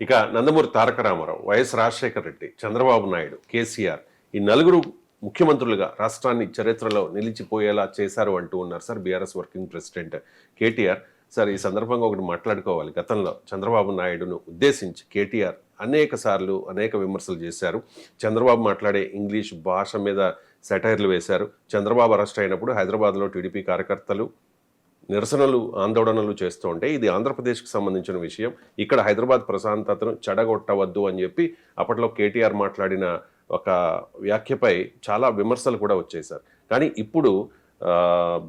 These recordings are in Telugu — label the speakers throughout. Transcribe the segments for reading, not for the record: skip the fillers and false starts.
Speaker 1: ఇక నందమూరి తారక రామారావు, వైఎస్ రాజశేఖర రెడ్డి, చంద్రబాబు నాయుడు, కేసీఆర్ ఈ నలుగురు ముఖ్యమంత్రులుగా రాష్ట్రాన్ని చరిత్రలో నిలిచిపోయేలా చేశారు అంటూ ఉన్నారు sir BRS working president KTR. Sir ఈ సందర్భంగా ఒకటి మాట్లాడుకోవాలి. గతంలో చంద్రబాబు నాయుడును ఉద్దేశించి కేటీఆర్ అనేక సార్లు అనేక విమర్శలు చేశారు. చంద్రబాబు మాట్లాడే ఇంగ్లీష్ భాష మీద సెటైర్లు వేశారు. చంద్రబాబు అరెస్ట్ అయినప్పుడు హైదరాబాద్లో టీడీపీ కార్యకర్తలు నిరసనలు ఆందోళనలు చేస్తూ ఉంటే ఇది ఆంధ్రప్రదేశ్కి సంబంధించిన విషయం, ఇక్కడ హైదరాబాద్ ప్రశాంతతను చెడగొట్టవద్దు అని చెప్పి అప్పట్లో కేటీఆర్ మాట్లాడిన ఒక వ్యాఖ్యపై చాలా విమర్శలు కూడా వచ్చాయి సార్. కానీ ఇప్పుడు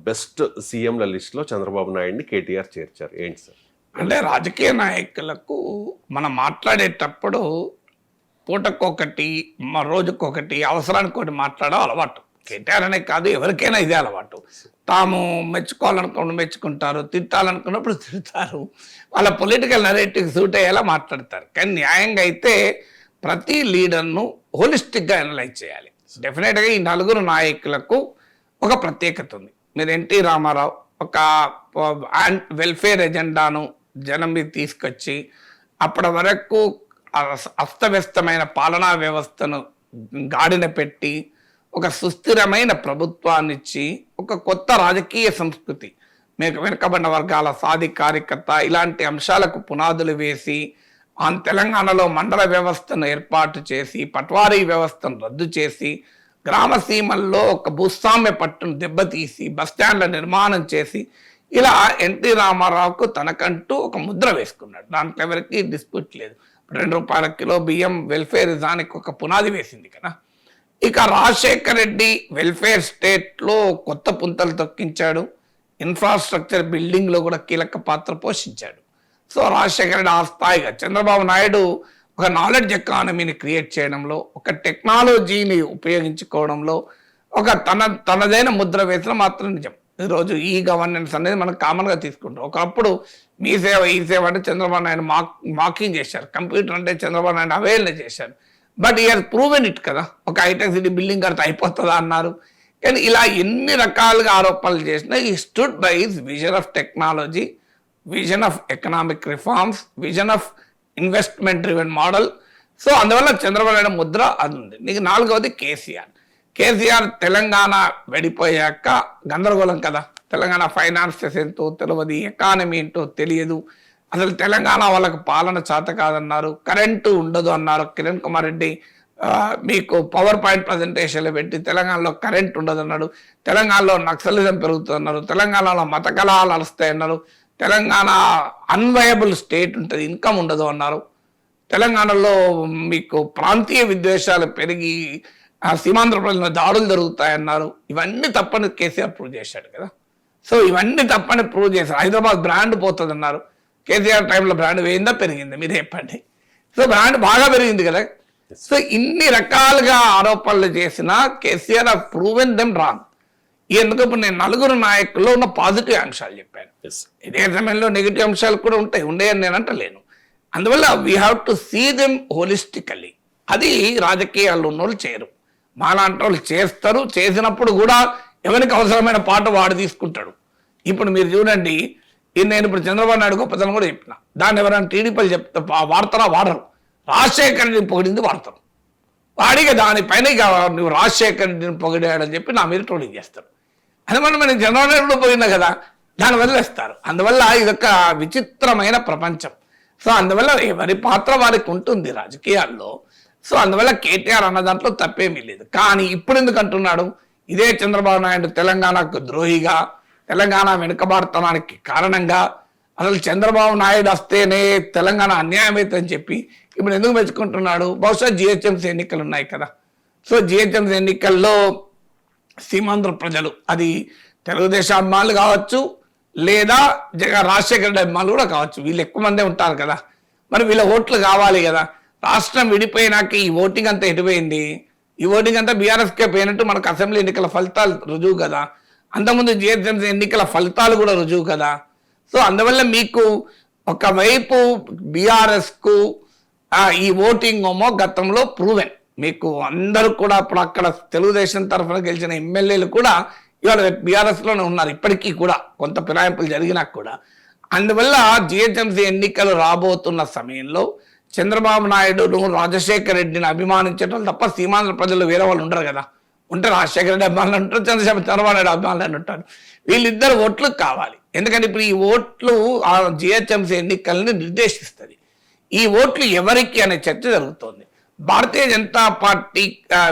Speaker 1: బెస్ట్ సీఎంల లిస్టులో చంద్రబాబు నాయుడిని కేటీఆర్ చేర్చారు. ఏంటి సార్?
Speaker 2: అంటే రాజకీయ నాయకులకు మనం మాట్లాడేటప్పుడు పూటకొకటి రోజుకొకటి అవసరానికి ఒకటి మాట్లాడడం అలవాటు. కేటీఆర్ అనే కాదు, ఎవరికైనా ఇదే అలవాటు. తాము మెచ్చుకోవాలనుకున్నప్పుడు మెచ్చుకుంటారు, తిట్టాలనుకున్నప్పుడు తిడతారు, వాళ్ళ పొలిటికల్ నరేటివ్ సూట్ అయ్యేలా మాట్లాడతారు. కానీ న్యాయంగా అయితే ప్రతి లీడర్ను హోలిస్టిక్గా అనలైజ్ చేయాలి. డెఫినెట్గా ఈ నలుగురు నాయకులకు ఒక ప్రత్యేకత ఉంది. మీరు ఎన్టీ రామారావు ఒక వెల్ఫేర్ ఎజెండాను జనం మీద తీసుకొచ్చి అప్పటి వరకు అస్తవ్యస్తమైన పాలనా వ్యవస్థను గాడిన పెట్టి ఒక సుస్థిరమైన ప్రభుత్వాన్ని ఇచ్చి ఒక కొత్త రాజకీయ సంస్కృతి, మీకు వెనుకబడిన వర్గాల సాధికారికత ఇలాంటి అంశాలకు పునాదులు వేసి తెలంగాణలో మండల వ్యవస్థను ఏర్పాటు చేసి పట్వారీ వ్యవస్థను రద్దు చేసి గ్రామసీమల్లో ఒక భూస్వామ్య పట్టును దెబ్బతీసి బస్టాండ్ల నిర్మాణం చేసి ఇలా ఎన్టీ రామారావుకు తనకంటూ ఒక ముద్ర వేసుకున్నాడు. దాంట్లో ఎవరికి డిస్ప్యూట్ లేదు. ₹2 కిలో బియ్యం వెల్ఫేర్ దానికి ఒక పునాది వేసింది కదా. ఇక రాజశేఖర్ రెడ్డి వెల్ఫేర్ స్టేట్లో కొత్త పుంతలు తొక్కించాడు. ఇన్ఫ్రాస్ట్రక్చర్ బిల్డింగ్లో కూడా కీలక పాత్ర పోషించాడు. సో రాజశేఖర్ రెడ్డి ఆ స్థాయిగా, చంద్రబాబు నాయుడు ఒక నాలెడ్జ్ ఎకానమీని క్రియేట్ చేయడంలో, ఒక టెక్నాలజీని ఉపయోగించుకోవడంలో ఒక తనదైన ముద్ర వేసిన మాత్రం నిజం. ఈరోజు ఈ గవర్నెన్స్ అనేది మనం కామన్గా తీసుకుంటాం. ఒకప్పుడు మీ సేవ ఈ సేవ అంటే చంద్రబాబు నాయుడు మాకింగ్ చేశారు, కంప్యూటర్ అంటే చంద్రబాబు నాయుడు అవేర్నెస్ చేశారు. బట్ ఈ హాజ్ ప్రూవెన్ ఇట్ కదా. ఒక హైటెక్ సిటీ బిల్డింగ్ కడితే అయిపోతుందా అన్నారు. కానీ ఇలా ఎన్ని రకాలుగా ఆరోపణలు చేసినా ఈ stood by his vision of technology, vision of economic reforms, vision of investment driven model. So అందువల్ల చంద్రబాబు నాయుడు ముద్ర అది ఉంది. నీకు నాలుగవది కేసీఆర్ తెలంగాణ వెడిపోయాక గందరగోళం కదా. తెలంగాణ ఫైనాన్సెస్ ఏంటో తెలియదు, ఎకానమీ ఏంటో తెలియదు, అసలు తెలంగాణ వాళ్ళకి పాలన చేత కాదన్నారు, కరెంటు ఉండదు అన్నారు. కిరణ్ కుమార్ రెడ్డి మీకు పవర్ పాయింట్ ప్రజెంటేషన్లు పెట్టి తెలంగాణలో కరెంట్ ఉండదు అన్నాడు, తెలంగాణలో నక్సలిజం పెరుగుతుంది అన్నారు, తెలంగాణలో మత కలహాలు అలుస్తాయన్నారు, తెలంగాణ అన్వయబుల్ స్టేట్ ఉంటుంది, ఇన్కమ్ ఉండదు అన్నారు, తెలంగాణలో మీకు ప్రాంతీయ విద్వేషాలు పెరిగి సీమాంధ్ర ప్రజల దాడులు జరుగుతాయన్నారు. ఇవన్నీ తప్పని కేసీఆర్ ప్రూవ్ చేశాడు కదా. సో ఇవన్నీ తప్పని ప్రూవ్ చేశారు. హైదరాబాద్ బ్రాండ్ పోతుంది అన్నారు. కేసీఆర్ టైంలో బ్రాండ్ వేయిందా పెరిగింది? మీరు చెప్పండి. సో బ్రాండ్ బాగా పెరిగింది కదా. సో ఇన్ని రకాలుగా ఆరోపణలు చేసినా KCR have proven them wrong. ఎందుకు ఇప్పుడు నేను నలుగురు నాయకుల్లో ఉన్న పాజిటివ్ అంశాలు చెప్పాను. ఇదే సమయంలో నెగిటివ్ అంశాలు కూడా ఉండేయని నేను అంటలేను. అందువల్ల we have to see them holistically. అది రాజకీయాల్లో ఉన్న వాళ్ళు చేయరు, మాలాంటి వాళ్ళు చేస్తారు. చేసినప్పుడు కూడా ఎవరికి అవసరమైన పాట వాడు తీసుకుంటాడు. ఇప్పుడు మీరు చూడండి, నేను ఇప్పుడు చంద్రబాబు నాయుడు గొప్పతనం కూడా చెప్పిన, దాన్ని ఎవరైనా టీడీపీలు చెప్తే వాడతారా? వాడరు. రాజశేఖర్ రెడ్డిని పొగిడింది వాడతారు. వాడిగా దానిపైన ఇక నువ్వు రాజశేఖర్ రెడ్డిని పొగిడాడని చెప్పి నా మీద ట్రోలింగ్ చేస్తారు. అది మనం చంద్రబాబు నాయుడు పోయినా కదా, దాన్ని వదిలేస్తారు. అందువల్ల ఇదొక విచిత్రమైన ప్రపంచం. సో అందువల్ల ఎవరి పాత్ర వారికి ఉంటుంది రాజకీయాల్లో. సో అందువల్ల కేటీఆర్ అన్న దాంట్లో తప్పేమీ లేదు. కానీ ఇప్పుడు ఎందుకు అంటున్నాడు? ఇదే చంద్రబాబు నాయుడు తెలంగాణకు ద్రోహిగా, తెలంగాణ వెనుకబాటుతనానికి కారణంగా, అసలు చంద్రబాబు నాయుడు వస్తేనే తెలంగాణ అన్యాయం అవుతుందని చెప్పి ఇప్పుడు ఎందుకు మెచ్చుకుంటున్నాడు? బహుశా జిహెచ్ఎంసీ ఎన్నికలు ఉన్నాయి కదా. సో జిహెచ్ఎంసీ ఎన్నికల్లో సీమాంధ్ర ప్రజలు, అది తెలుగుదేశం అభిమానులు కావచ్చు లేదా రాజశేఖర రెడ్డి అభిమానులు కూడా కావచ్చు, వీళ్ళు ఎక్కువ మందే ఉంటారు కదా. మరి వీళ్ళ ఓట్లు కావాలి కదా. రాష్ట్రం విడిపోయినాక ఈ ఓటింగ్ అంతా ఎటుపోయింది? ఈ ఓటింగ్ అంతా బీఆర్ఎస్కే పోయినట్టు మనకు అసెంబ్లీ ఎన్నికల ఫలితాలు రుజువు కదా. అంతకుముందు జిహెచ్ఎంసీ ఎన్నికల ఫలితాలు కూడా రుజువు కదా. సో అందువల్ల మీకు ఒకవైపు బీఆర్ఎస్కు ఈ ఓటింగ్ ఏమో గతంలో ప్రూవెన్, మీకు అందరూ కూడా ఇప్పుడు అక్కడ తెలుగుదేశం తరఫున గెలిచిన ఎమ్మెల్యేలు కూడా ఇవాళ బీఆర్ఎస్లోనే ఉన్నారు ఇప్పటికీ కూడా, కొంత ఫిరాయింపులు జరిగినా కూడా. అందువల్ల జిహెచ్ఎంసీ ఎన్నికలు రాబోతున్న సమయంలో చంద్రబాబు నాయుడును రాజశేఖర రెడ్డిని అభిమానించడం తప్ప సీమాంధ్ర ప్రజలు వేరే వాళ్ళు ఉండరు కదా. ఉంటే రాజశేఖర రెడ్డి అభిమానులు ఉంటారు, చంద్రబాబు నాయుడు అభిమానులు ఉంటారు. వీళ్ళిద్దరు ఓట్లు కావాలి. ఎందుకంటే ఇప్పుడు ఈ ఓట్లు ఆ జిహెచ్ఎంసీ ఎన్నికల్ని నిర్దేశిస్తుంది. ఈ ఓట్లు ఎవరికి అనే చర్చ జరుగుతోంది. భారతీయ జనతా పార్టీ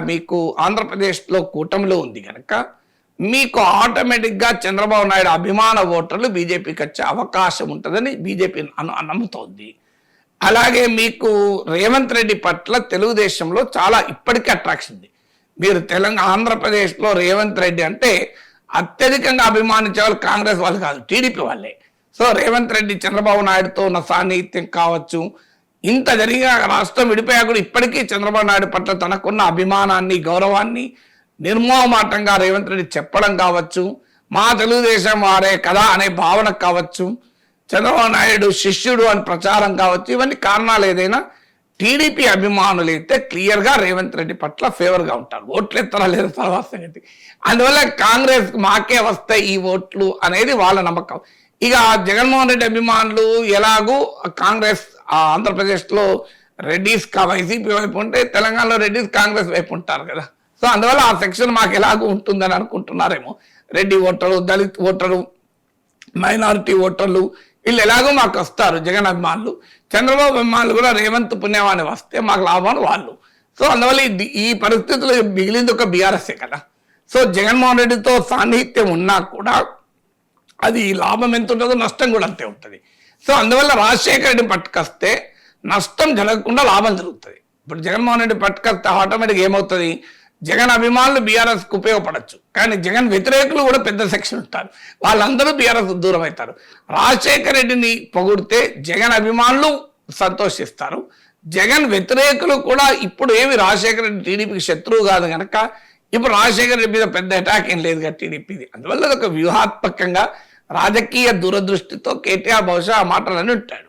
Speaker 2: మీకు ఆంధ్రప్రదేశ్లో కూటమిలో ఉంది కనుక మీకు ఆటోమేటిక్గా చంద్రబాబు నాయుడు అభిమాన ఓటర్లు బీజేపీకి వచ్చే అవకాశం ఉంటుందని బీజేపీ నమ్ముతోంది. అలాగే మీకు రేవంత్ రెడ్డి పట్ల తెలుగుదేశంలో చాలా ఇప్పటికీ అట్రాక్షన్ ఉంది. మీరు ఆంధ్రప్రదేశ్లో రేవంత్ రెడ్డి అంటే అత్యధికంగా అభిమానించే వాళ్ళు కాంగ్రెస్ వాళ్ళు కాదు, టీడీపీ వాళ్ళే. సో రేవంత్ రెడ్డి చంద్రబాబు నాయుడుతో ఉన్న సాన్నిహిత్యం కావచ్చు, ఇంత జరిగిన రాష్ట్రం విడిపోయా కూడా ఇప్పటికీ చంద్రబాబు నాయుడు పట్ల తనకున్న అభిమానాన్ని గౌరవాన్ని నిర్మోహమాటంగా రేవంత్ రెడ్డి చెప్పడం కావచ్చు, మా తెలుగుదేశం వారే కదా అనే భావన కావచ్చు, చంద్రబాబు నాయుడు శిష్యుడు అని ప్రచారం కావచ్చు, ఇవన్నీ కారణాలు ఏదైనా టీడీపీ అభిమానులు అయితే క్లియర్గా రేవంత్ రెడ్డి పట్ల ఫేవర్గా ఉంటారు. ఓట్లు ఎత్తరా లేదు తర్వాత సంగతి. అందువల్ల కాంగ్రెస్ మాకే వస్తాయి ఈ ఓట్లు అనేది వాళ్ళ నమ్మకం. ఇక జగన్మోహన్ రెడ్డి అభిమానులు ఎలాగూ కాంగ్రెస్ ఆంధ్రప్రదేశ్లో రెడ్డిస్ వైసీపీ వైపు ఉంటే తెలంగాణలో రెడ్డిస్ కాంగ్రెస్ వైపు ఉంటారు కదా. సో అందువల్ల ఆ సెక్షన్ మాకు ఎలాగూ ఉంటుందని అనుకుంటున్నారేమో. Reddy voter, Dalit voter, minority ఓటర్లు వీళ్ళు ఎలాగో మాకు వస్తారు జగన్ అభిమానులు. చంద్రబాబు అభిమానులు కూడా రేవంత్ పుణ్యమాని వస్తే మాకు లాభం వాళ్ళు. సో అందువల్ల ఈ పరిస్థితులు మిగిలింది ఒక బీఆర్ఎస్ఏ కదా. సో జగన్మోహన్ రెడ్డితో సాన్నిహిత్యం ఉన్నా కూడా అది లాభం ఎంత ఉంటుందో నష్టం కూడా అంతే ఉంటుంది. సో అందువల్ల రాజశేఖర రెడ్డి పట్టుకొస్తే నష్టం జరగకుండా లాభం జరుగుతుంది. ఇప్పుడు జగన్మోహన్ రెడ్డి పట్టుకొస్తే ఆటోమేటిక్గా ఏమవుతుంది, జగన్ అభిమానులు బీఆర్ఎస్కి ఉపయోగపడచ్చు, కానీ జగన్ వ్యతిరేకులు కూడా పెద్ద సెక్షన్ ఉంటారు, వాళ్ళందరూ బీఆర్ఎస్ దూరం అవుతారు. రాజశేఖర రెడ్డిని పొగిడితే జగన్ అభిమానులు సంతోషిస్తారు, జగన్ వ్యతిరేకులు కూడా. ఇప్పుడు ఏమి రాజశేఖర రెడ్డి టీడీపీకి శత్రువు కాదు కనుక ఇప్పుడు రాజశేఖర రెడ్డి మీద పెద్ద అటాక్ ఏం లేదు కదా టీడీపీది. అందువల్ల ఒక వ్యూహాత్మకంగా రాజకీయ దూరదృష్టితో కేటీఆర్ బహుశా ఆ మాటలని ఉంటాడు.